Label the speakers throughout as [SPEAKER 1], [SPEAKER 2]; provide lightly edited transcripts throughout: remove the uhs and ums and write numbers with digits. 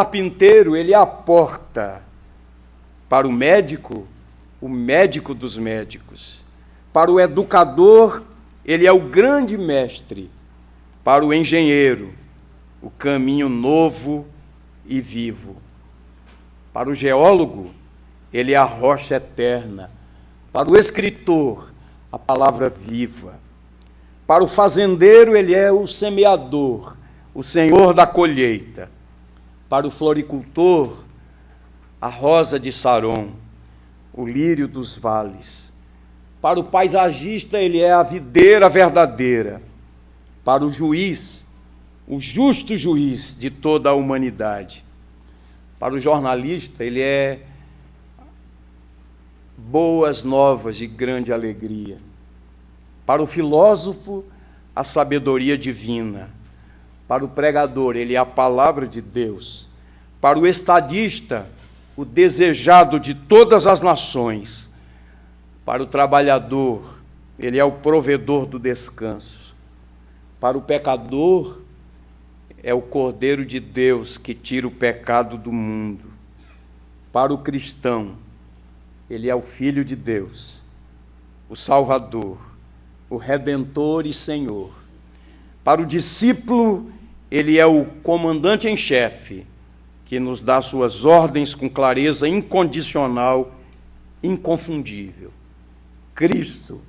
[SPEAKER 1] carpinteiro, ele é a porta. Para o médico dos médicos. Para o educador, ele é o grande mestre. Para o engenheiro, o caminho novo e vivo. Para o geólogo, ele é a rocha eterna. Para o escritor, a palavra viva. Para o fazendeiro, ele é o semeador, o senhor da colheita. Para o floricultor, a rosa de Saron, o lírio dos vales. Para o paisagista, ele é a videira verdadeira. Para o juiz, o justo juiz de toda a humanidade. Para o jornalista, ele é boas novas de grande alegria. Para o filósofo, a sabedoria divina. Para o pregador, ele é a palavra de Deus. Para o estadista, o desejado de todas as nações. Para o trabalhador, ele é o provedor do descanso. Para o pecador, é o Cordeiro de Deus que tira o pecado do mundo. Para o cristão, ele é o Filho de Deus, o Salvador, o Redentor e Senhor. Para o discípulo, ele é o comandante em chefe, que nos dá suas ordens com clareza incondicional, inconfundível. Cristo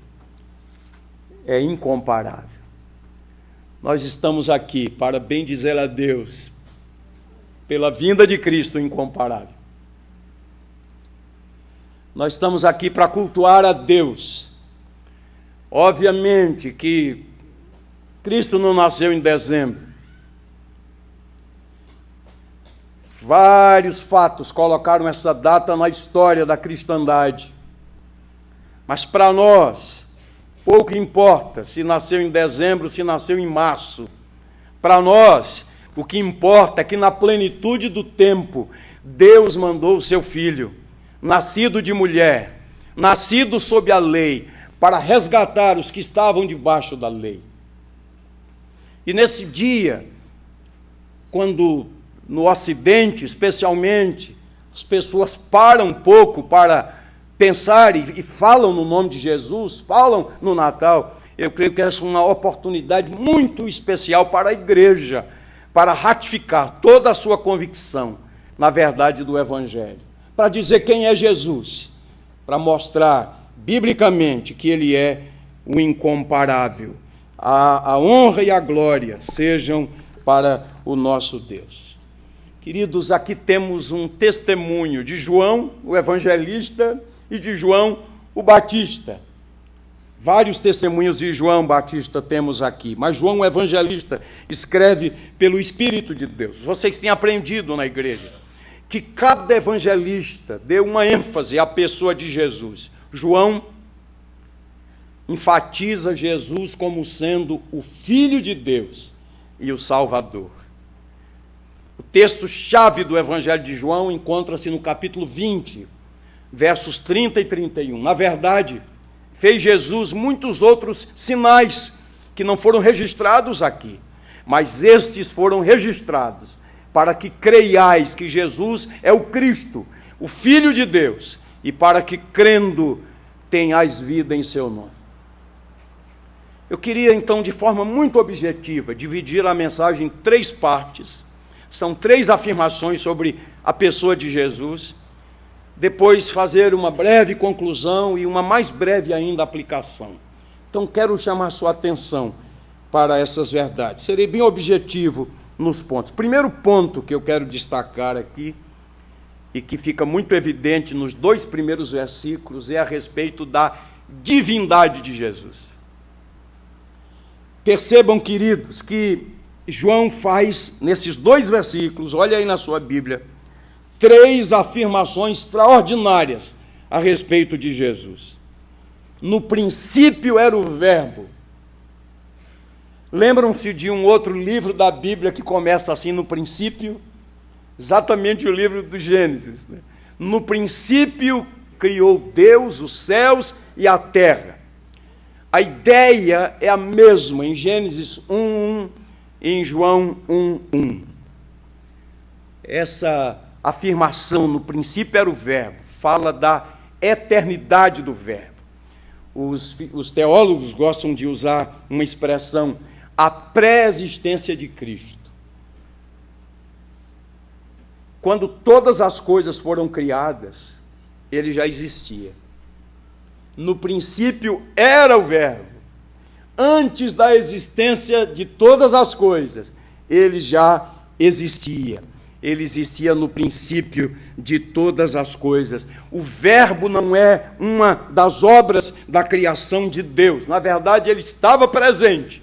[SPEAKER 1] é incomparável. Nós estamos aqui para bendizer a Deus pela vinda de Cristo incomparável. Nós estamos aqui para cultuar a Deus. Obviamente que Cristo não nasceu em dezembro. Vários fatos colocaram essa data na história da cristandade. Mas para nós, pouco importa se nasceu em dezembro, se nasceu em março. Para nós, o que importa é que na plenitude do tempo, Deus mandou o seu Filho, nascido de mulher, nascido sob a lei, para resgatar os que estavam debaixo da lei. E nesse dia, quando no Ocidente, especialmente, as pessoas param um pouco para pensar e falam no nome de Jesus, falam no Natal, eu creio que essa é uma oportunidade muito especial para a igreja, para ratificar toda a sua convicção na verdade do Evangelho, para dizer quem é Jesus, para mostrar biblicamente que ele é o incomparável. A honra e a glória sejam para o nosso Deus. Queridos, aqui temos um testemunho de João, o evangelista, e de João, o Batista. Vários testemunhos de João Batista temos aqui, mas João, o evangelista, escreve pelo Espírito de Deus. Vocês têm aprendido na igreja que cada evangelista deu uma ênfase à pessoa de Jesus. João enfatiza Jesus como sendo o Filho de Deus e o Salvador. O texto-chave do Evangelho de João encontra-se no capítulo 20, versos 30 e 31. Na verdade, fez Jesus muitos outros sinais que não foram registrados aqui, mas estes foram registrados para que creiais que Jesus é o Cristo, o Filho de Deus, e para que, crendo, tenhais vida em seu nome. Eu queria, então, de forma muito objetiva, dividir a mensagem em 3 partes. São 3 afirmações sobre a pessoa de Jesus. Depois fazer uma breve conclusão e uma mais breve ainda aplicação. Então, quero chamar sua atenção para essas verdades. Serei bem objetivo nos pontos. Primeiro ponto que eu quero destacar aqui, e que fica muito evidente nos 2 primeiros versículos, é a respeito da divindade de Jesus. Percebam, queridos, que João faz, nesses 2 versículos, olha aí na sua Bíblia, 3 afirmações extraordinárias a respeito de Jesus. No princípio era o Verbo. Lembram-se de um outro livro da Bíblia que começa assim, no princípio? Exatamente o livro do Gênesis, né? No princípio criou Deus os céus e a terra. A ideia é a mesma em Gênesis 1:1 e em João 1:1. essa afirmação, no princípio era o Verbo, fala da eternidade do Verbo. Os teólogos gostam de usar uma expressão, a pré-existência de Cristo. Quando todas as coisas foram criadas, ele já existia. No princípio era o Verbo. Antes da existência de todas as coisas, ele já existia. Ele existia no princípio de todas as coisas. O Verbo não é uma das obras da criação de Deus. Na verdade, ele estava presente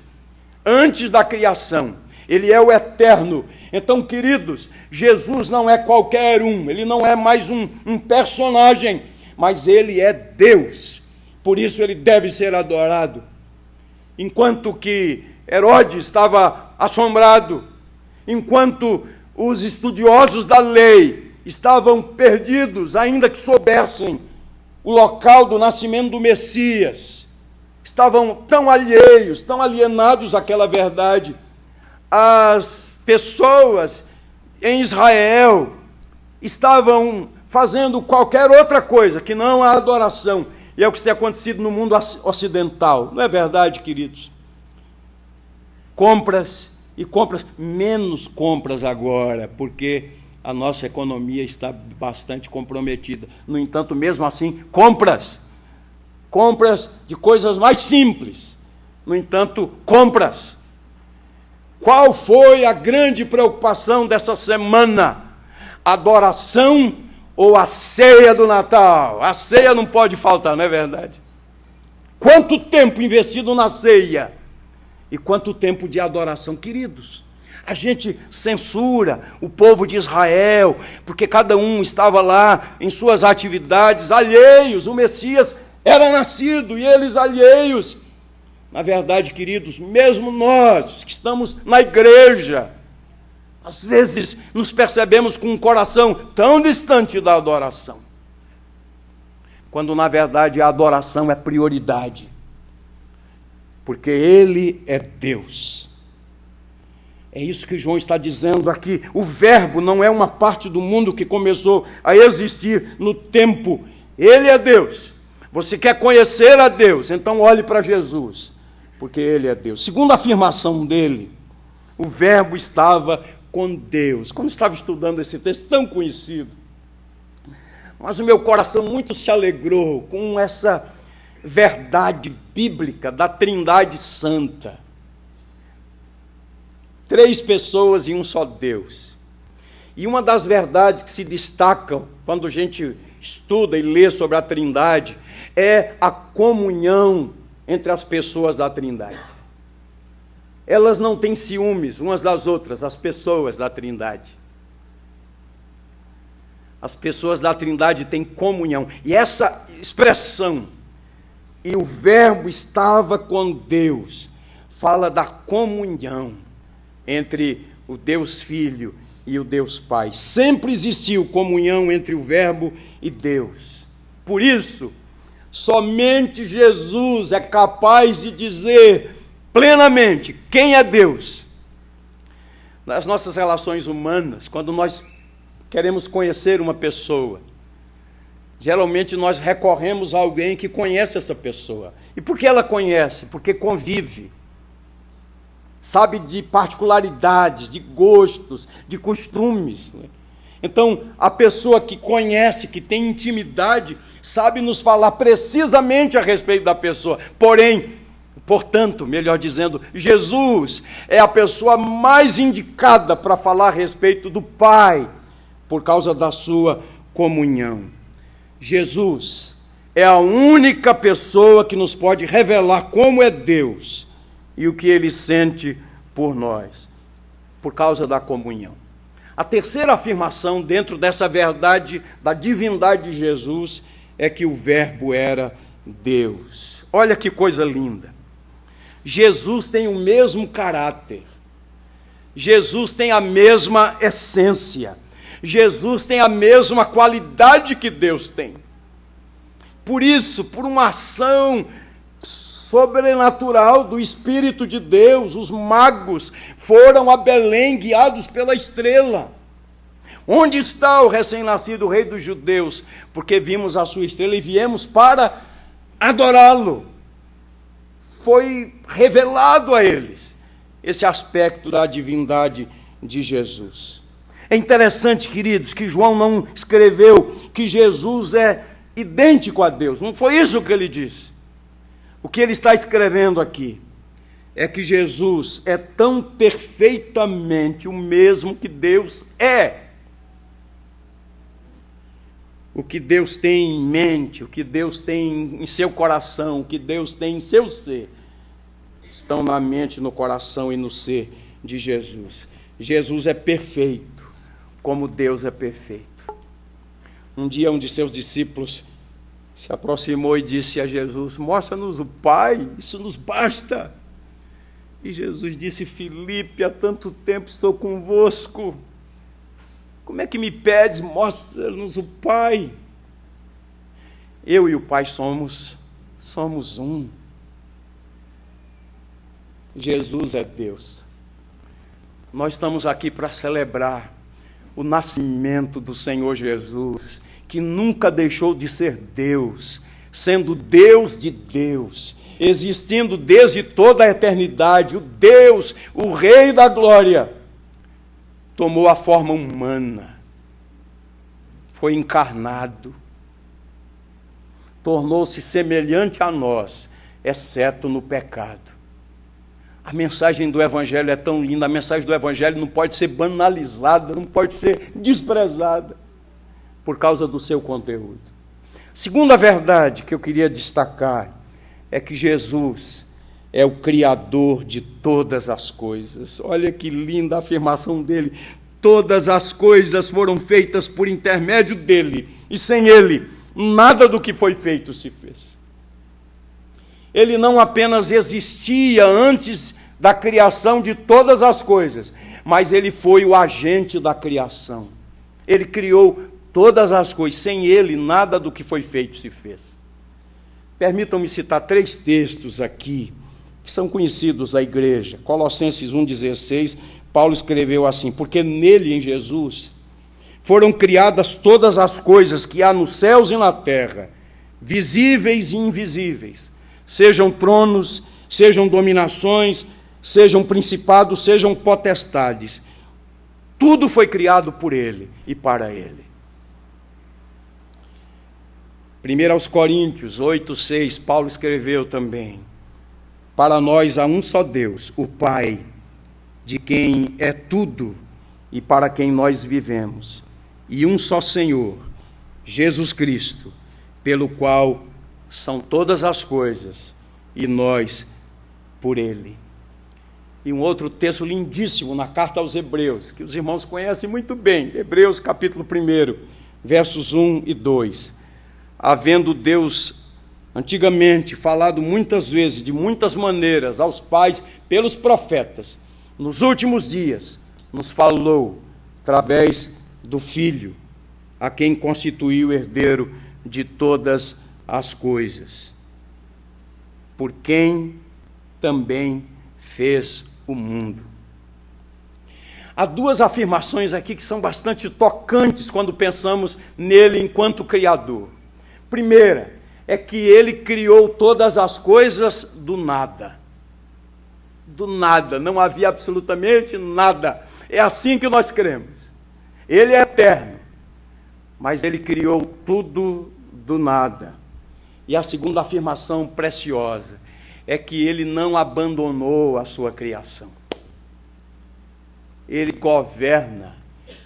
[SPEAKER 1] antes da criação. Ele é o eterno. Então, queridos, Jesus não é qualquer um. Ele não é mais um personagem, mas ele é Deus. Por isso ele deve ser adorado. Enquanto que Herodes estava assombrado, enquanto os estudiosos da lei estavam perdidos, ainda que soubessem o local do nascimento do Messias, estavam tão alheios, tão alienados àquela verdade. As pessoas em Israel estavam fazendo qualquer outra coisa que não a adoração. E é o que tem acontecido no mundo ocidental. Não é verdade, queridos? Compras e compras, menos compras agora, porque a nossa economia está bastante comprometida. No entanto, mesmo assim, compras de coisas mais simples. No entanto, compras. Qual foi a grande preocupação dessa semana? Adoração ou a ceia do Natal? A ceia não pode faltar, não é verdade? Quanto tempo investido na ceia? E quanto tempo de adoração, queridos? A gente censura o povo de Israel, porque cada um estava lá em suas atividades, alheios. O Messias era nascido e eles alheios. Na verdade, queridos, mesmo nós que estamos na igreja, às vezes nos percebemos com um coração tão distante da adoração, quando na verdade a adoração é prioridade. Porque ele é Deus. É isso que João está dizendo aqui. O Verbo não é uma parte do mundo que começou a existir no tempo. Ele é Deus. Você quer conhecer a Deus, então olhe para Jesus, porque ele é Deus. Segunda afirmação dele, o Verbo estava com Deus. Quando eu estava estudando esse texto tão conhecido, mas o meu coração muito se alegrou com essa verdade bíblica da Trindade Santa. 3 pessoas e um só Deus. E uma das verdades que se destacam quando a gente estuda e lê sobre a Trindade é a comunhão entre as pessoas da Trindade. Elas não têm ciúmes umas das outras, as pessoas da Trindade. As pessoas da Trindade têm comunhão. E essa expressão, e o Verbo estava com Deus, fala da comunhão entre o Deus Filho e o Deus Pai. Sempre existiu comunhão entre o Verbo e Deus. Por isso, somente Jesus é capaz de dizer plenamente quem é Deus. Nas nossas relações humanas, quando nós queremos conhecer uma pessoa, geralmente nós recorremos a alguém que conhece essa pessoa. E por que ela conhece? Porque convive. Sabe de particularidades, de gostos, de costumes. Então, a pessoa que conhece, que tem intimidade, sabe nos falar precisamente a respeito da pessoa. Portanto, melhor dizendo, Jesus é a pessoa mais indicada para falar a respeito do Pai, por causa da sua comunhão. Jesus é a única pessoa que nos pode revelar como é Deus e o que ele sente por nós, por causa da comunhão. A terceira afirmação dentro dessa verdade da divindade de Jesus é que o Verbo era Deus. Olha que coisa linda. Jesus tem o mesmo caráter. Jesus tem a mesma essência. Jesus tem a mesma qualidade que Deus tem. Por isso, por uma ação sobrenatural do Espírito de Deus, os magos foram a Belém guiados pela estrela. Onde está o recém-nascido rei dos judeus? Porque vimos a sua estrela e viemos para adorá-lo. Foi revelado a eles esse aspecto da divindade de Jesus. É interessante, queridos, que João não escreveu que Jesus é idêntico a Deus. Não foi isso que ele disse. O que ele está escrevendo aqui é que Jesus é tão perfeitamente o mesmo que Deus é. O que Deus tem em mente, o que Deus tem em seu coração, o que Deus tem em seu ser, estão na mente, no coração e no ser de Jesus. Jesus é perfeito, como Deus é perfeito. Um dia um de seus discípulos se aproximou e disse a Jesus: mostra-nos o Pai, isso nos basta. E Jesus disse: Filipe, há tanto tempo estou convosco, como é que me pedes, mostra-nos o Pai? Eu e o Pai somos um. Jesus é Deus. Nós estamos aqui para celebrar o nascimento do Senhor Jesus, que nunca deixou de ser Deus, sendo Deus de Deus, existindo desde toda a eternidade. O Deus, o Rei da Glória, tomou a forma humana, foi encarnado, tornou-se semelhante a nós, exceto no pecado. A mensagem do Evangelho é tão linda, a mensagem do Evangelho não pode ser banalizada, não pode ser desprezada, por causa do seu conteúdo. Segunda verdade que eu queria destacar é que Jesus é o Criador de todas as coisas. Olha que linda a afirmação dele. Todas as coisas foram feitas por intermédio dele, e sem ele, nada do que foi feito se fez. Ele não apenas existia antes da criação de todas as coisas, mas ele foi o agente da criação. Ele criou todas as coisas. Sem ele, nada do que foi feito se fez. Permitam-me citar 3 textos aqui, que são conhecidos da igreja. Colossenses 1,16, Paulo escreveu assim: porque nele, em Jesus, foram criadas todas as coisas que há nos céus e na terra, visíveis e invisíveis, sejam tronos, sejam dominações, sejam principados, sejam potestades. Tudo foi criado por ele e para ele. 1 aos Coríntios 8,6, Paulo escreveu também: para nós há um só Deus, o Pai, de quem é tudo e para quem nós vivemos, e um só Senhor, Jesus Cristo, pelo qual são todas as coisas, e nós por ele. E um outro texto lindíssimo na carta aos Hebreus, que os irmãos conhecem muito bem, Hebreus capítulo 1, versos 1 e 2. Havendo Deus antigamente falado muitas vezes, de muitas maneiras, aos pais pelos profetas, nos últimos dias nos falou através do Filho, a quem constituiu herdeiro de todas as coisas, por quem também fez o mundo. Há 2 afirmações aqui que são bastante tocantes quando pensamos nele enquanto Criador. Primeira, é que ele criou todas as coisas do nada. Do nada, não havia absolutamente nada. É assim que nós cremos. Ele é eterno, mas ele criou tudo do nada. E a segunda afirmação preciosa é que ele não abandonou a sua criação. Ele governa,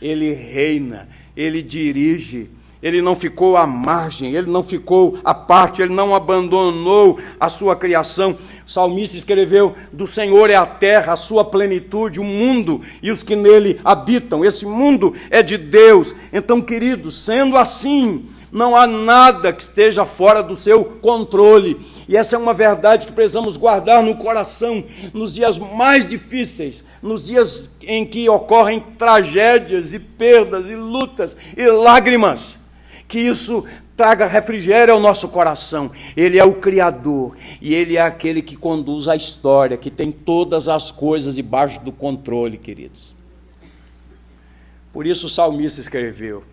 [SPEAKER 1] ele reina, ele dirige. Ele não ficou à margem, ele não ficou à parte, ele não abandonou a sua criação. O salmista escreveu: do Senhor é a terra, a sua plenitude, o mundo e os que nele habitam. Esse mundo é de Deus. Então, queridos, sendo assim, não há nada que esteja fora do seu controle. E essa é uma verdade que precisamos guardar no coração nos dias mais difíceis, nos dias em que ocorrem tragédias e perdas e lutas e lágrimas. Que isso traga refrigério ao nosso coração. Ele é o Criador e ele é aquele que conduz a história, que tem todas as coisas debaixo do controle, queridos. Por isso o salmista escreveu: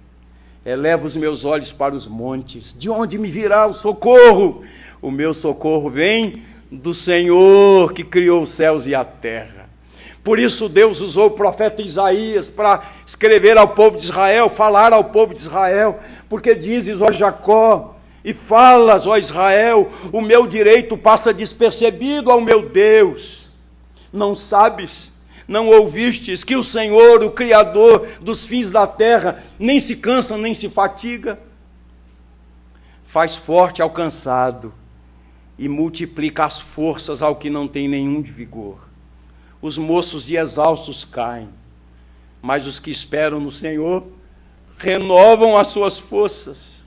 [SPEAKER 1] eleva os meus olhos para os montes, de onde me virá o socorro? O meu socorro vem do Senhor que criou os céus e a terra. Por isso Deus usou o profeta Isaías para escrever ao povo de Israel, falar ao povo de Israel, porque dizes, ó Jacó, e falas, ó Israel, o meu direito passa despercebido ao meu Deus. Não sabes, não ouvistes que o Senhor, o Criador dos fins da terra, nem se cansa, nem se fatiga? Faz forte ao cansado e multiplica as forças ao que não tem nenhum de vigor. Os moços e exaustos caem, mas os que esperam no Senhor renovam as suas forças.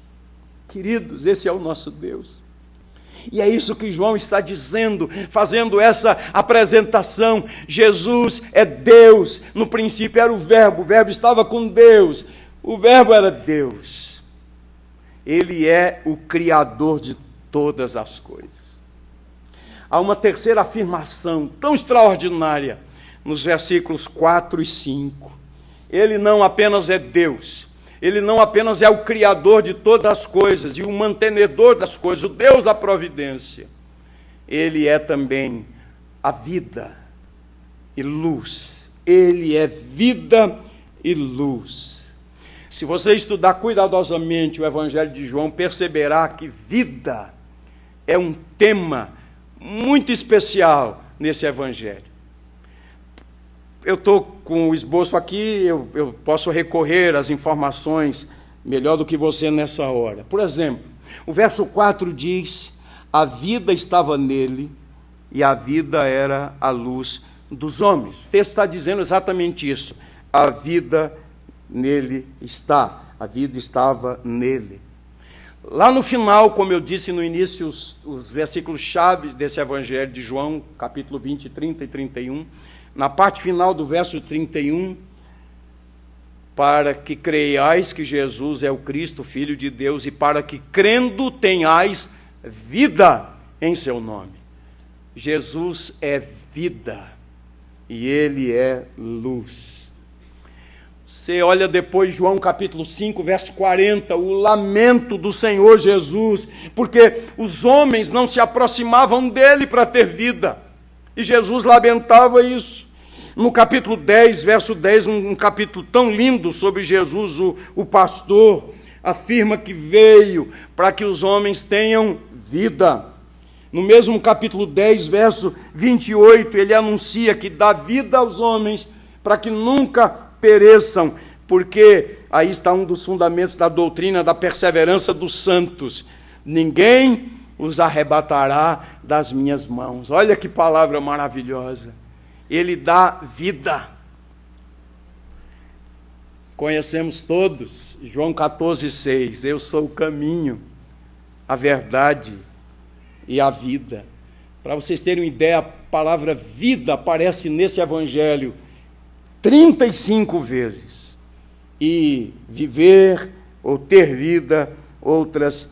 [SPEAKER 1] Queridos, esse é o nosso Deus. E é isso que João está dizendo, fazendo essa apresentação. Jesus é Deus. No princípio era o Verbo estava com Deus, o Verbo era Deus. Ele é o Criador de todas as coisas. Há uma terceira afirmação tão extraordinária nos versículos 4 e 5. Ele não apenas é Deus, ele não apenas é o Criador de todas as coisas e o mantenedor das coisas, o Deus da providência. Ele é também a vida e luz. Ele é vida e luz. Se você estudar cuidadosamente o Evangelho de João, perceberá que vida é um tema muito especial nesse Evangelho. Eu estou com o esboço aqui, eu posso recorrer às informações melhor do que você nessa hora. Por exemplo, o verso 4 diz: a vida estava nele e a vida era a luz dos homens. O texto está dizendo exatamente isso. A vida nele está, a vida estava nele. Lá no final, como eu disse no início, os versículos chaves desse Evangelho de João, capítulo 20, 30 e 31, na parte final do verso 31, para que creiais que Jesus é o Cristo, Filho de Deus, e para que crendo tenhais vida em seu nome. Jesus é vida e ele é luz. Você olha depois João capítulo 5, verso 40, o lamento do Senhor Jesus, porque os homens não se aproximavam dele para ter vida, e Jesus lamentava isso. No capítulo 10, verso 10, um capítulo tão lindo sobre Jesus, o pastor, afirma que veio para que os homens tenham vida. No mesmo capítulo 10, verso 28, ele anuncia que dá vida aos homens para que nunca pereçam, porque aí está um dos fundamentos da doutrina da perseverança dos santos: ninguém os arrebatará das minhas mãos. Olha que palavra maravilhosa. Ele dá vida. Conhecemos todos João 14, 6, eu sou o caminho, a verdade e a vida. Para vocês terem uma ideia, a palavra vida aparece nesse evangelho 35 vezes, e viver ou ter vida outras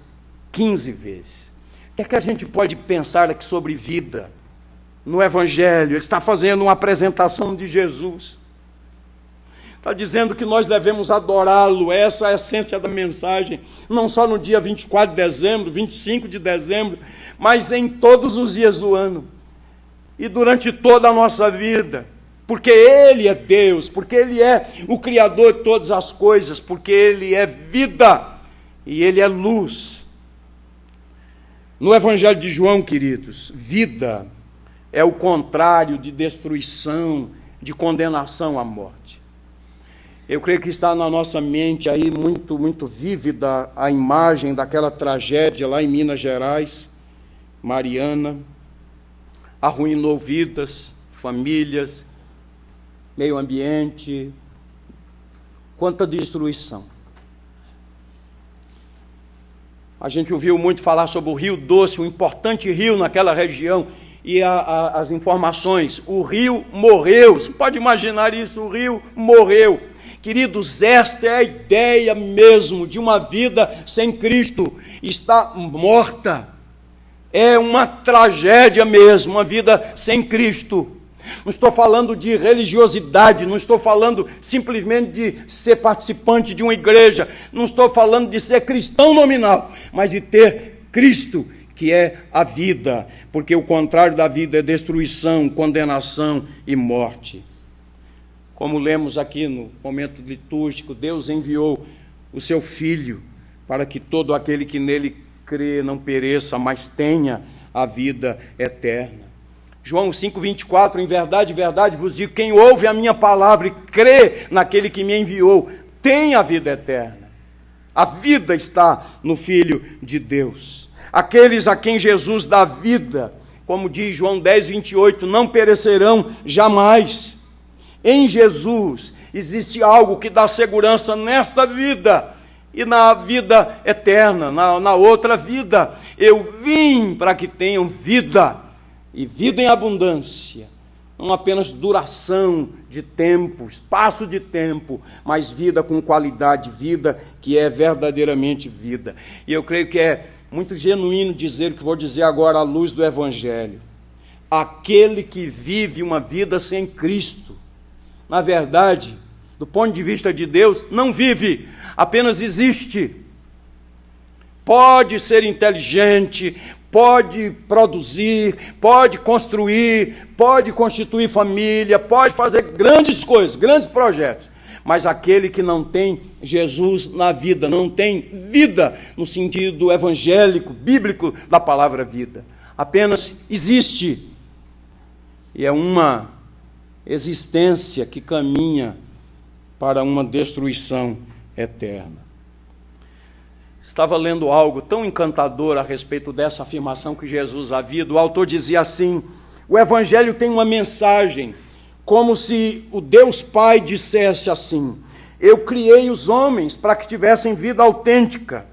[SPEAKER 1] 15 vezes. O que a gente pode pensar aqui sobre vida no Evangelho? Ele está fazendo uma apresentação de Jesus, está dizendo que nós devemos adorá-lo. Essa é a essência da mensagem, não só no dia 24 de dezembro, 25 de dezembro, mas em todos os dias do ano, e durante toda a nossa vida. Porque ele é Deus, porque ele é o Criador de todas as coisas, porque ele é vida e ele é luz. No Evangelho de João, queridos, vida é o contrário de destruição, de condenação à morte. Eu creio que está na nossa mente aí muito, muito vívida a imagem daquela tragédia lá em Minas Gerais, Mariana, arruinou vidas, famílias, meio ambiente, quanta destruição. A gente ouviu muito falar sobre o Rio Doce, um importante rio naquela região, e as informações, o rio morreu. Você pode imaginar isso, o rio morreu. Queridos, esta é a ideia mesmo de uma vida sem Cristo, está morta. É uma tragédia mesmo, uma vida sem Cristo. não estou falando de religiosidade, não estou falando simplesmente de ser participante de uma igreja, não estou falando de ser cristão nominal, mas de ter Cristo, que é a vida, porque o contrário da vida é destruição, condenação e morte. Como lemos aqui no momento litúrgico, Deus enviou o seu Filho para que todo aquele que nele crê não pereça, mas tenha a vida eterna. João 5,24, em verdade, verdade vos digo, quem ouve a minha palavra e crê naquele que me enviou, tem a vida eterna. A vida está no Filho de Deus. Aqueles a quem Jesus dá vida, como diz João 10,28, não perecerão jamais. Em Jesus existe algo que dá segurança nesta vida e na vida eterna, na outra vida. Eu vim para que tenham vida, e vida em abundância. Não apenas duração de tempo, espaço de tempo, mas vida com qualidade, vida que é verdadeiramente vida. E eu creio que é muito genuíno dizer o que vou dizer agora à luz do Evangelho. Aquele que vive uma vida sem Cristo, na verdade, do ponto de vista de Deus, não vive, apenas existe. Pode ser inteligente, pode produzir, pode construir, pode constituir família, pode fazer grandes coisas, grandes projetos. Mas aquele que não tem Jesus na vida, não tem vida no sentido evangélico, bíblico da palavra vida. Apenas existe. E é uma existência que caminha para uma destruição eterna. Estava lendo algo tão encantador a respeito dessa afirmação que Jesus havia. O autor dizia assim: o Evangelho tem uma mensagem, como se o Deus Pai dissesse assim: eu criei os homens para que tivessem vida autêntica,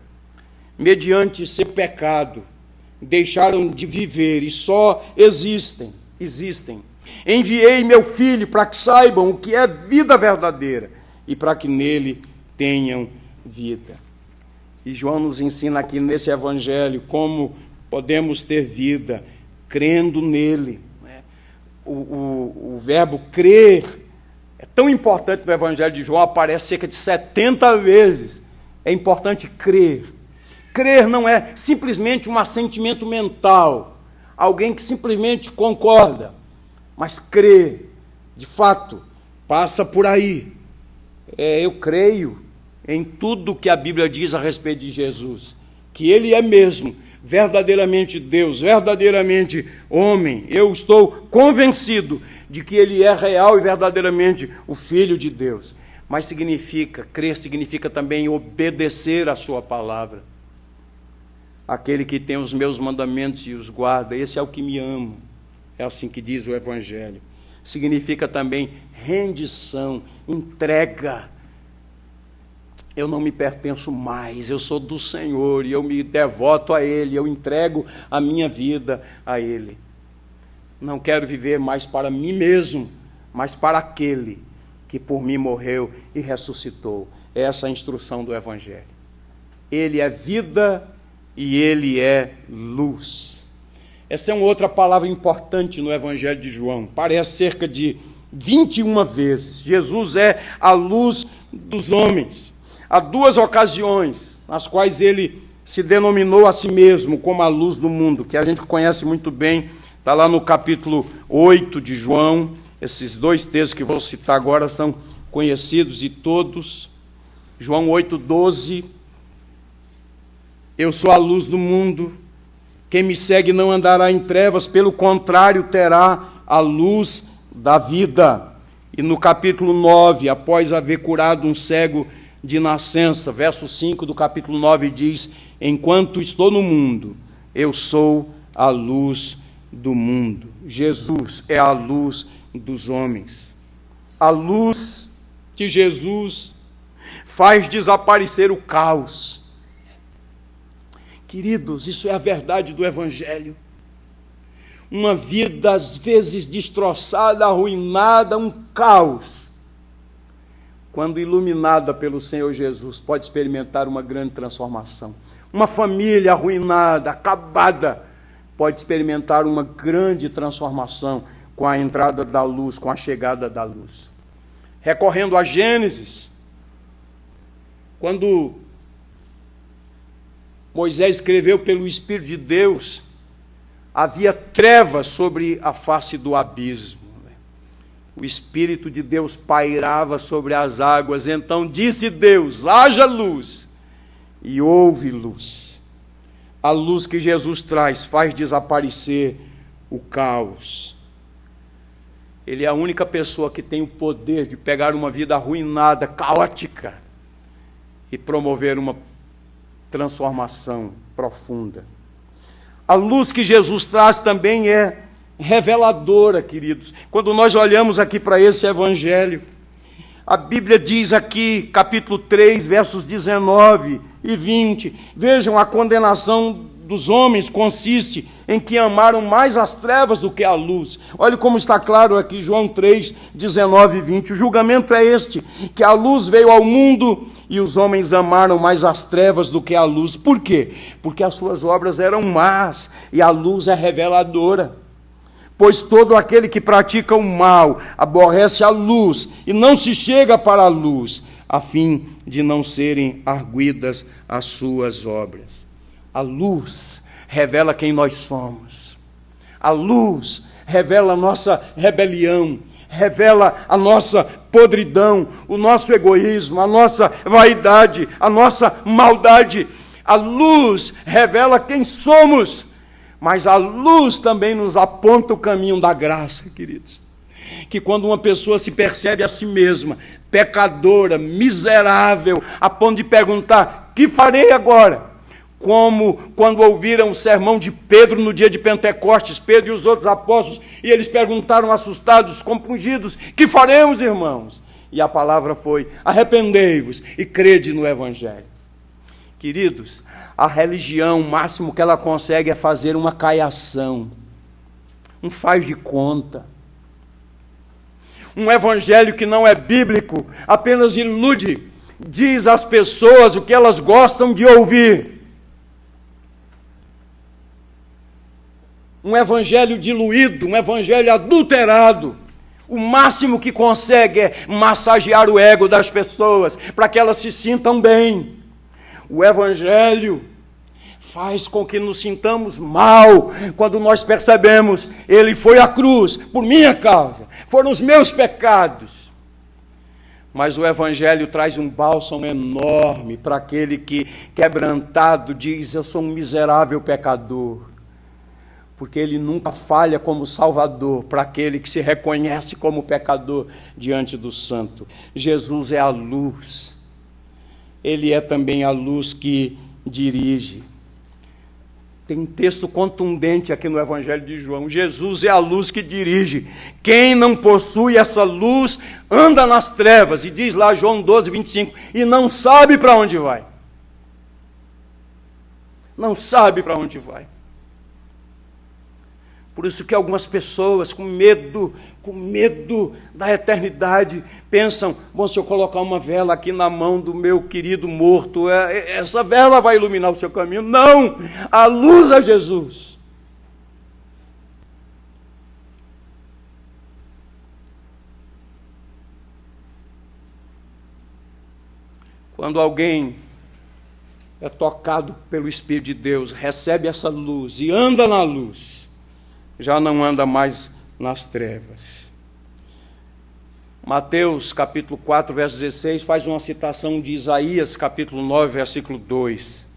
[SPEAKER 1] mediante seu pecado, deixaram de viver e só existem. Enviei meu Filho para que saibam o que é vida verdadeira e para que nele tenham vida. E João nos ensina aqui nesse Evangelho como podemos ter vida crendo nele. O verbo crer é tão importante no Evangelho de João, aparece cerca de 70 vezes. É importante crer. Crer não é simplesmente um assentimento mental, alguém que simplesmente concorda, mas crer, de fato, passa por aí. Eu creio em tudo que a Bíblia diz a respeito de Jesus, que ele é mesmo verdadeiramente Deus, verdadeiramente homem. Eu estou convencido de que ele é real e verdadeiramente o Filho de Deus. Mas crer significa também obedecer a sua palavra. Aquele que tem os meus mandamentos e os guarda, esse é o que me ama. É assim que diz o Evangelho. Significa também rendição, entrega. Eu não me pertenço mais, eu sou do Senhor e eu me devoto a Ele, eu entrego a minha vida a Ele. Não quero viver mais para mim mesmo, mas para aquele que por mim morreu e ressuscitou. Essa é a instrução do Evangelho. Ele é vida e Ele é luz. Essa é uma outra palavra importante no Evangelho de João. Aparece cerca de 21 vezes. Jesus é a luz dos homens. Há duas ocasiões nas quais ele se denominou a si mesmo como a luz do mundo, que a gente conhece muito bem. Está lá no capítulo 8 de João. Esses dois textos que vou citar agora são conhecidos de todos. João 8,12. Eu sou a luz do mundo. Quem me segue não andará em trevas, pelo contrário, terá a luz da vida. E no capítulo 9, após haver curado um cego de nascença, verso 5 do capítulo 9 diz: enquanto estou no mundo, eu sou a luz do mundo. Jesus é a luz dos homens. A luz de Jesus faz desaparecer o caos. Queridos, isso é a verdade do Evangelho. Uma vida, às vezes, destroçada, arruinada, um caos. Quando iluminada pelo Senhor Jesus, pode experimentar uma grande transformação. Uma família arruinada, acabada, pode experimentar uma grande transformação, com a entrada da luz, com a chegada da luz. Recorrendo a Gênesis, quando Moisés escreveu pelo Espírito de Deus, havia trevas sobre a face do abismo. O Espírito de Deus pairava sobre as águas. Então disse Deus: haja luz, e houve luz. A luz que Jesus traz faz desaparecer o caos. Ele é a única pessoa que tem o poder de pegar uma vida arruinada, caótica, e promover uma transformação profunda. A luz que Jesus traz também é reveladora, queridos. Quando nós olhamos aqui para esse evangelho, a Bíblia diz aqui, capítulo 3, versos 19 e 20, vejam, a condenação dos homens consiste em que amaram mais as trevas do que a luz. Olha como está claro aqui, João 3, 19 e 20. O julgamento é este, que a luz veio ao mundo e os homens amaram mais as trevas do que a luz. Por quê? Porque as suas obras eram más e a luz é reveladora. Pois todo aquele que pratica o mal aborrece a luz e não se chega para a luz, a fim de não serem arguidas as suas obras. A luz revela quem nós somos. A luz revela a nossa rebelião, revela a nossa podridão, o nosso egoísmo, a nossa vaidade, a nossa maldade. A luz revela quem somos, mas a luz também nos aponta o caminho da graça, queridos. Que quando uma pessoa se percebe a si mesma pecadora, miserável, a ponto de perguntar: que farei agora? Como quando ouviram o sermão de Pedro no dia de Pentecostes, Pedro e os outros apóstolos, e eles perguntaram assustados, compungidos: que faremos, irmãos? E a palavra foi: arrependei-vos e crede no Evangelho. Queridos, a religião, o máximo que ela consegue é fazer uma caiação, um faz de conta. Um evangelho que não é bíblico, apenas ilude, diz às pessoas o que elas gostam de ouvir. Um evangelho diluído, um evangelho adulterado. O máximo que consegue é massagear o ego das pessoas, para que elas se sintam bem. O evangelho faz com que nos sintamos mal quando nós percebemos: ele foi à cruz por minha causa, foram os meus pecados. Mas o evangelho traz um bálsamo enorme para aquele que, quebrantado, diz: eu sou um miserável pecador. Porque ele nunca falha como Salvador para aquele que se reconhece como pecador diante do Santo. Jesus é a luz. Ele é também a luz que dirige. Tem um texto contundente aqui no Evangelho de João: Jesus é a luz que dirige. Quem não possui essa luz anda nas trevas. E diz lá João 12, 25, e não sabe para onde vai. Não sabe para onde vai. Por isso que algumas pessoas, com medo da eternidade, pensam: bom, se eu colocar uma vela aqui na mão do meu querido morto, essa vela vai iluminar o seu caminho. Não! A luz é Jesus. Quando alguém é tocado pelo Espírito de Deus, recebe essa luz e anda na luz, já não anda mais nas trevas. Mateus capítulo 4, verso 16, faz uma citação de Isaías capítulo 9, versículo 2.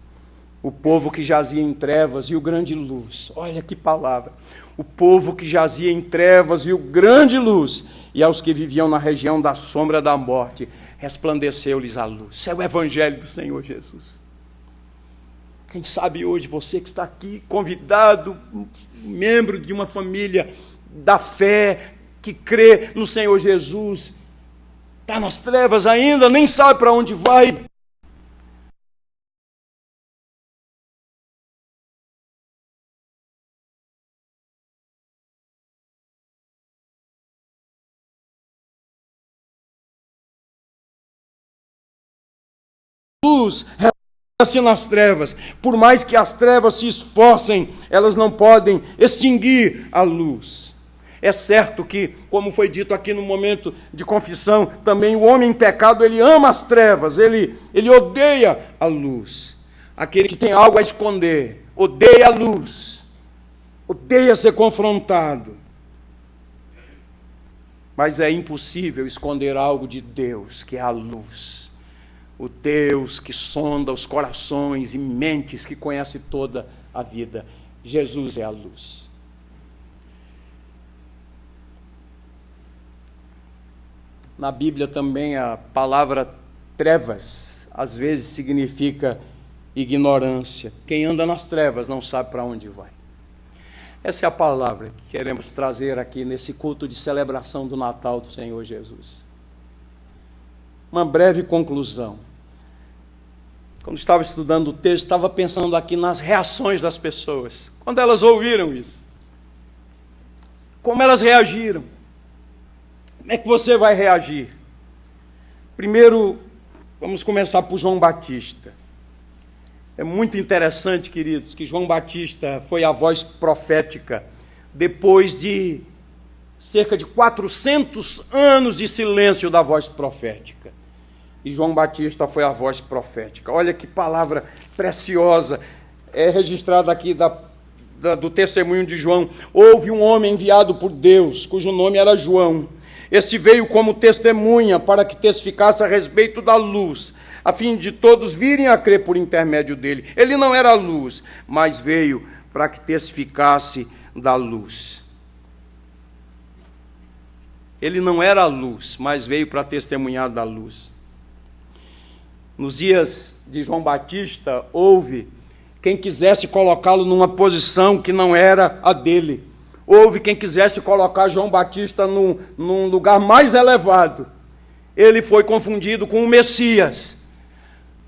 [SPEAKER 1] O povo que jazia em trevas viu grande luz. Olha que palavra. O povo que jazia em trevas viu grande luz, e aos que viviam na região da sombra da morte resplandeceu-lhes a luz. Isso é o Evangelho do Senhor Jesus. Quem sabe hoje você que está aqui, convidado, membro de uma família da fé, que crê no Senhor Jesus, está nas trevas ainda, nem sabe para onde vai. Luz assim nas trevas. Por mais que as trevas se esforcem, elas não podem extinguir a luz. É certo que, como foi dito aqui no momento de confissão, também o homem em pecado, ele ama as trevas, ele odeia a luz. Aquele que tem algo a esconder, odeia a luz, odeia ser confrontado. Mas é impossível esconder algo de Deus, que é a luz. O Deus que sonda os corações e mentes, que conhece toda a vida. Jesus é a luz. Na Bíblia também a palavra trevas, às vezes significa ignorância. Quem anda nas trevas não sabe para onde vai. Essa é a palavra que queremos trazer aqui nesse culto de celebração do Natal do Senhor Jesus. Uma breve conclusão. Quando estava estudando o texto, estava pensando aqui nas reações das pessoas. Quando elas ouviram isso. Como elas reagiram. Como é que você vai reagir? Primeiro, vamos começar por João Batista. É muito interessante, queridos, que João Batista foi a voz profética depois de cerca de 400 anos de silêncio da voz profética. E João Batista foi a voz profética. Olha que palavra preciosa. É registrada aqui do testemunho de João. Houve um homem enviado por Deus, cujo nome era João. Este veio como testemunha para que testificasse a respeito da luz, a fim de todos virem a crer por intermédio dele. Ele não era a luz, mas veio para que testificasse da luz. Ele não era a luz, mas veio para testemunhar da luz. Nos dias de João Batista, houve quem quisesse colocá-lo numa posição que não era a dele. Houve quem quisesse colocar João Batista num lugar mais elevado. Ele foi confundido com o Messias.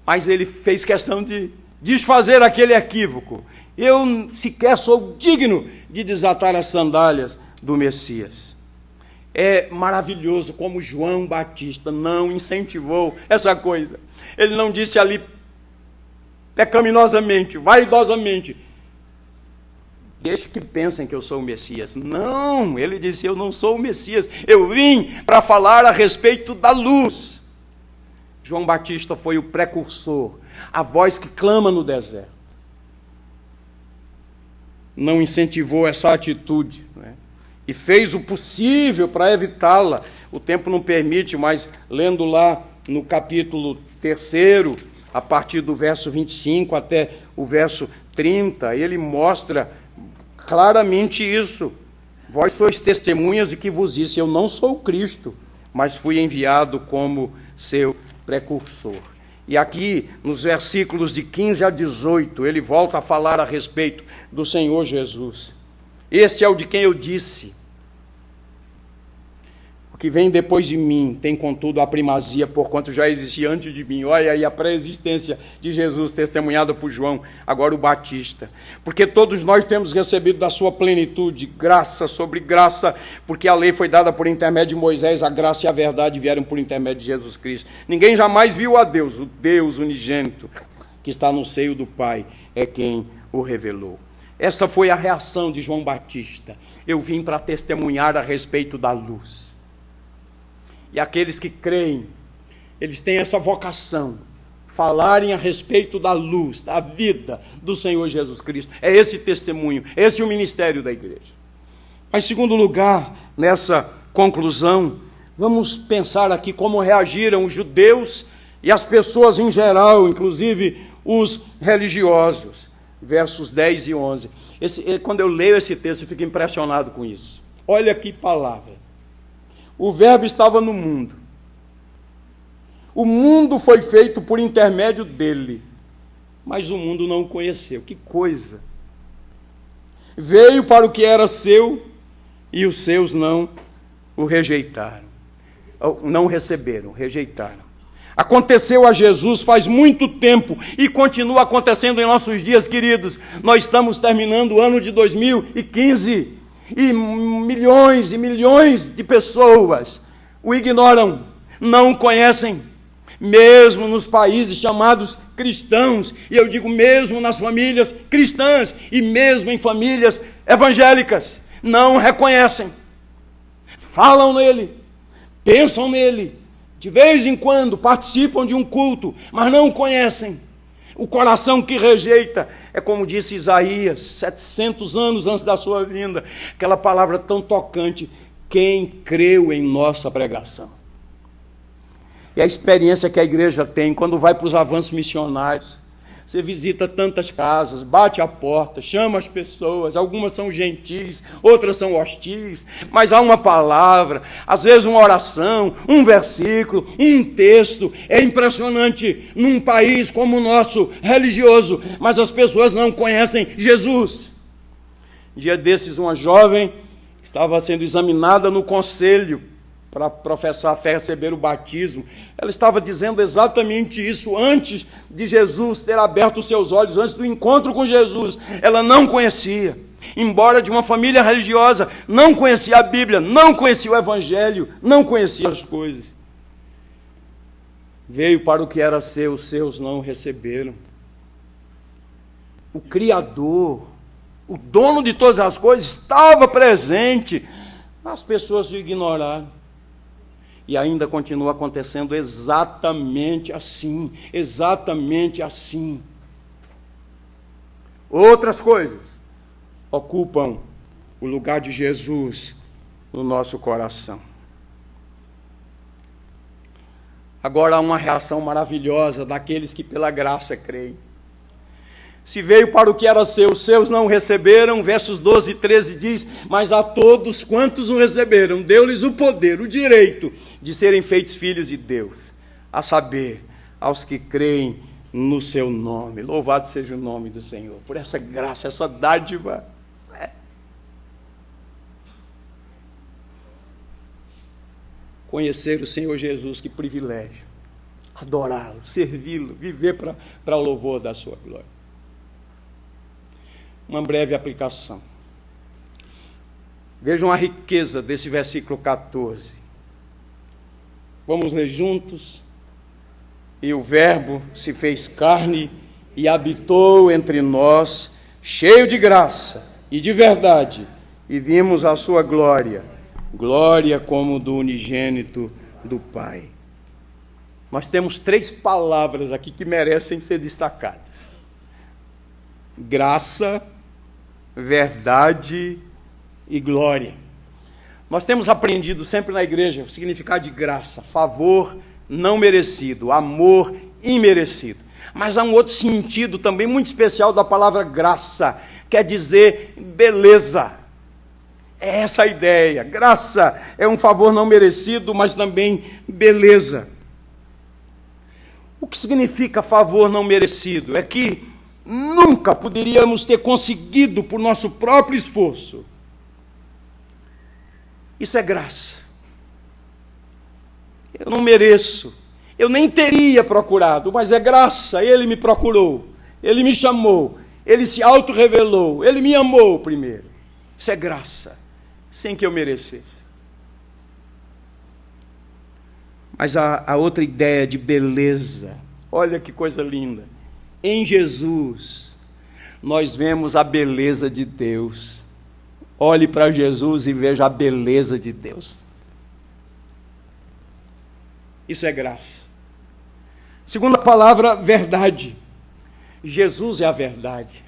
[SPEAKER 1] Mas ele fez questão de desfazer aquele equívoco. Eu sequer sou digno de desatar as sandálias do Messias. É maravilhoso como João Batista não incentivou essa coisa. Ele não disse ali pecaminosamente, vaidosamente, deixe que pensem que eu sou o Messias. Não, ele disse, eu não sou o Messias. Eu vim para falar a respeito da luz. João Batista foi o precursor, a voz que clama no deserto. Não incentivou essa atitude, né? E fez o possível para evitá-la. O tempo não permite, mas lendo lá no capítulo 3, a partir do verso 25 até o verso 30, ele mostra claramente isso. Vós sois testemunhas de que vos disse, eu não sou o Cristo, mas fui enviado como seu precursor. E aqui, nos versículos de 15 a 18, ele volta a falar a respeito do Senhor Jesus. Este é o de quem eu disse, o que vem depois de mim tem, contudo, a primazia, porquanto já existia antes de mim. Olha aí a pré-existência de Jesus, testemunhada por João, agora o Batista. Porque todos nós temos recebido da sua plenitude, graça sobre graça, porque a lei foi dada por intermédio de Moisés, a graça e a verdade vieram por intermédio de Jesus Cristo. Ninguém jamais viu a Deus, o Deus unigênito, que está no seio do Pai, é quem o revelou. Essa foi a reação de João Batista. Eu vim para testemunhar a respeito da luz. E aqueles que creem, eles têm essa vocação, falarem a respeito da luz, da vida do Senhor Jesus Cristo. É esse testemunho, esse é o ministério da igreja. Mas, em segundo lugar, nessa conclusão, vamos pensar aqui como reagiram os judeus e as pessoas em geral, inclusive os religiosos. Versos 10 e 11. Quando eu leio esse texto, eu fico impressionado com isso. Olha que palavra. O verbo estava no mundo. O mundo foi feito por intermédio dele. Mas o mundo não o conheceu. Que coisa! Veio para o que era seu e os seus não o rejeitaram. Não receberam, rejeitaram. Aconteceu a Jesus faz muito tempo e continua acontecendo em nossos dias, queridos. Nós estamos terminando o ano de 2015 e milhões de pessoas o ignoram, não o conhecem, mesmo nos países chamados cristãos, e eu digo mesmo nas famílias cristãs e mesmo em famílias evangélicas, não reconhecem. falam nele, pensam nele, de vez em quando participam de um culto, mas não o conhecem. O coração que rejeita, é como disse Isaías, 700 anos antes da sua vinda, aquela palavra tão tocante: quem creu em nossa pregação? E a experiência que a igreja tem quando vai para os avanços missionários. Você visita tantas casas, bate a porta, chama as pessoas, algumas são gentis, outras são hostis, mas há uma palavra, às vezes uma oração, um versículo, um texto. É impressionante num país como o nosso, religioso, mas as pessoas não conhecem Jesus. Um dia desses, uma jovem estava sendo examinada no conselho para professar a fé, receber o batismo. Ela estava dizendo exatamente isso antes de Jesus ter aberto os seus olhos, antes do encontro com Jesus. Ela não conhecia, embora de uma família religiosa, não conhecia a Bíblia, não conhecia o Evangelho, não conhecia as coisas. Veio para o que era seu, os seus não o receberam. O Criador, o dono de todas as coisas, estava presente. As pessoas o ignoraram. E ainda continua acontecendo exatamente assim, exatamente assim. Outras coisas ocupam o lugar de Jesus no nosso coração. Agora há uma reação maravilhosa daqueles que pela graça creem. Se veio para o que era seu, os seus não o receberam, versos 12 e 13 diz: mas a todos quantos o receberam, deu-lhes o poder, o direito de serem feitos filhos de Deus, a saber, aos que creem no seu nome. Louvado seja o nome do Senhor, por essa graça, essa dádiva. Conhecer o Senhor Jesus, que privilégio. Adorá-lo, servi-lo, viver para o louvor da sua glória. Uma breve aplicação. Vejam a riqueza desse versículo 14. Vamos ler juntos? E o Verbo se fez carne e habitou entre nós, cheio de graça e de verdade, e vimos a sua glória, glória como do unigênito do Pai. Nós temos 3 palavras aqui que merecem ser destacadas: graça, verdade e glória. Nós temos aprendido sempre na igreja o significado de graça: favor não merecido, amor imerecido. Mas há um outro sentido também muito especial da palavra graça, quer dizer beleza. É essa a ideia. Graça é um favor não merecido, mas também beleza. O que significa favor não merecido? É que nunca poderíamos ter conseguido por nosso próprio esforço. Isso é graça. Eu não mereço, eu nem teria procurado, mas é graça. Ele me procurou, ele me chamou, ele se auto-revelou, ele me amou primeiro. Isso é graça, sem que eu merecesse. Mas a outra ideia de beleza, olha que coisa linda. Em Jesus, nós vemos a beleza de Deus. Olhe para Jesus e veja a beleza de Deus. Isso é graça. Segunda palavra, verdade. Jesus é a verdade.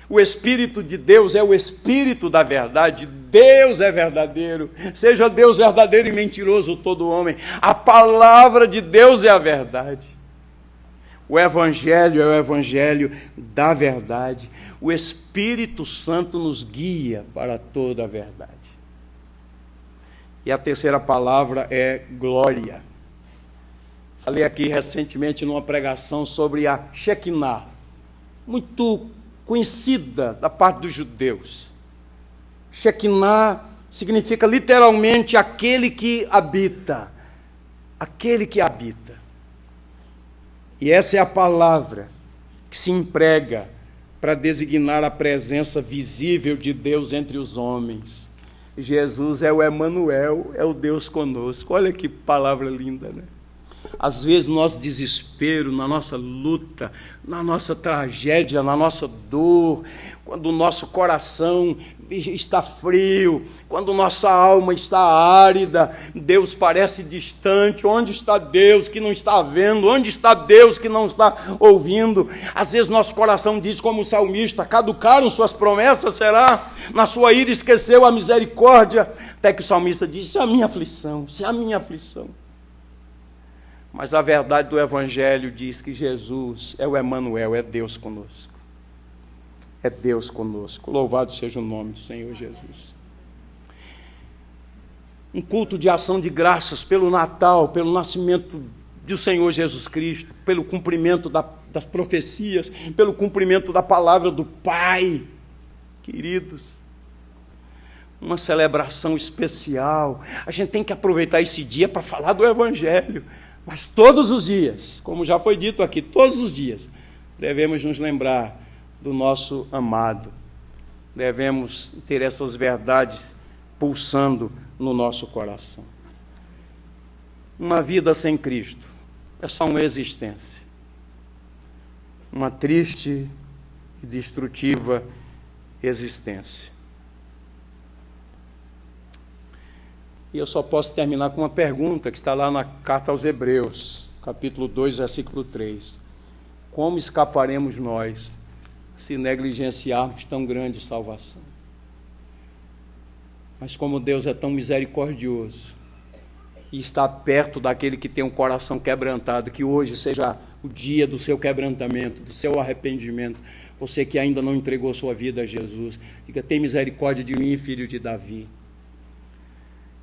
[SPEAKER 1] O Espírito de Deus é o Espírito da verdade. Deus é verdadeiro. Seja Deus verdadeiro e mentiroso todo homem. A palavra de Deus é a verdade. O Evangelho é o Evangelho da verdade. O Espírito Santo nos guia para toda a verdade. E a terceira palavra é glória. Falei aqui recentemente numa pregação sobre a Shekinah, muito conhecida da parte dos judeus. Shekinah significa literalmente aquele que habita. Aquele que habita. E essa é a palavra que se emprega para designar a presença visível de Deus entre os homens. Jesus é o Emanuel, é o Deus conosco. Olha que palavra linda, né? Às vezes, no nosso desespero, na nossa luta, na nossa tragédia, na nossa dor, quando o nosso coração está frio, quando nossa alma está árida, Deus parece distante. Onde está Deus que não está vendo? Onde está Deus que não está ouvindo? Às vezes nosso coração diz como o salmista: caducaram suas promessas, será? Na sua ira esqueceu a misericórdia. Até que o salmista diz: isso é a minha aflição, isso é a minha aflição. Mas a verdade do Evangelho diz que Jesus é o Emanuel, é Deus conosco. É Deus conosco. Louvado seja o nome do Senhor Jesus. Um culto de ação de graças pelo Natal, pelo nascimento do Senhor Jesus Cristo, pelo cumprimento das profecias, pelo cumprimento da palavra do Pai. Queridos, uma celebração especial. A gente tem que aproveitar esse dia para falar do Evangelho. Mas todos os dias, como já foi dito aqui, todos os dias, devemos nos lembrar do nosso amado. Devemos ter essas verdades pulsando no nosso coração. Uma vida sem Cristo é só uma existência. Uma triste e destrutiva existência. E eu só posso terminar com uma pergunta que está lá na carta aos Hebreus, capítulo 2, versículo 3. Como escaparemos nós se negligenciarmos tão grande salvação? Mas como Deus é tão misericordioso e está perto daquele que tem um coração quebrantado, que hoje seja o dia do seu quebrantamento, do seu arrependimento. Você que ainda não entregou sua vida a Jesus, diga: tem misericórdia de mim, filho de Davi.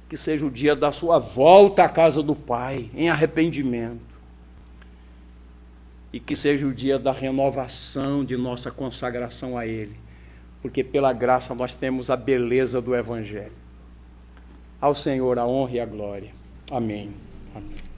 [SPEAKER 1] Que seja o dia da sua volta à casa do Pai, em arrependimento. E que seja o dia da renovação de nossa consagração a Ele. Porque pela graça nós temos a beleza do Evangelho. Ao Senhor a honra e a glória. Amém. Amém.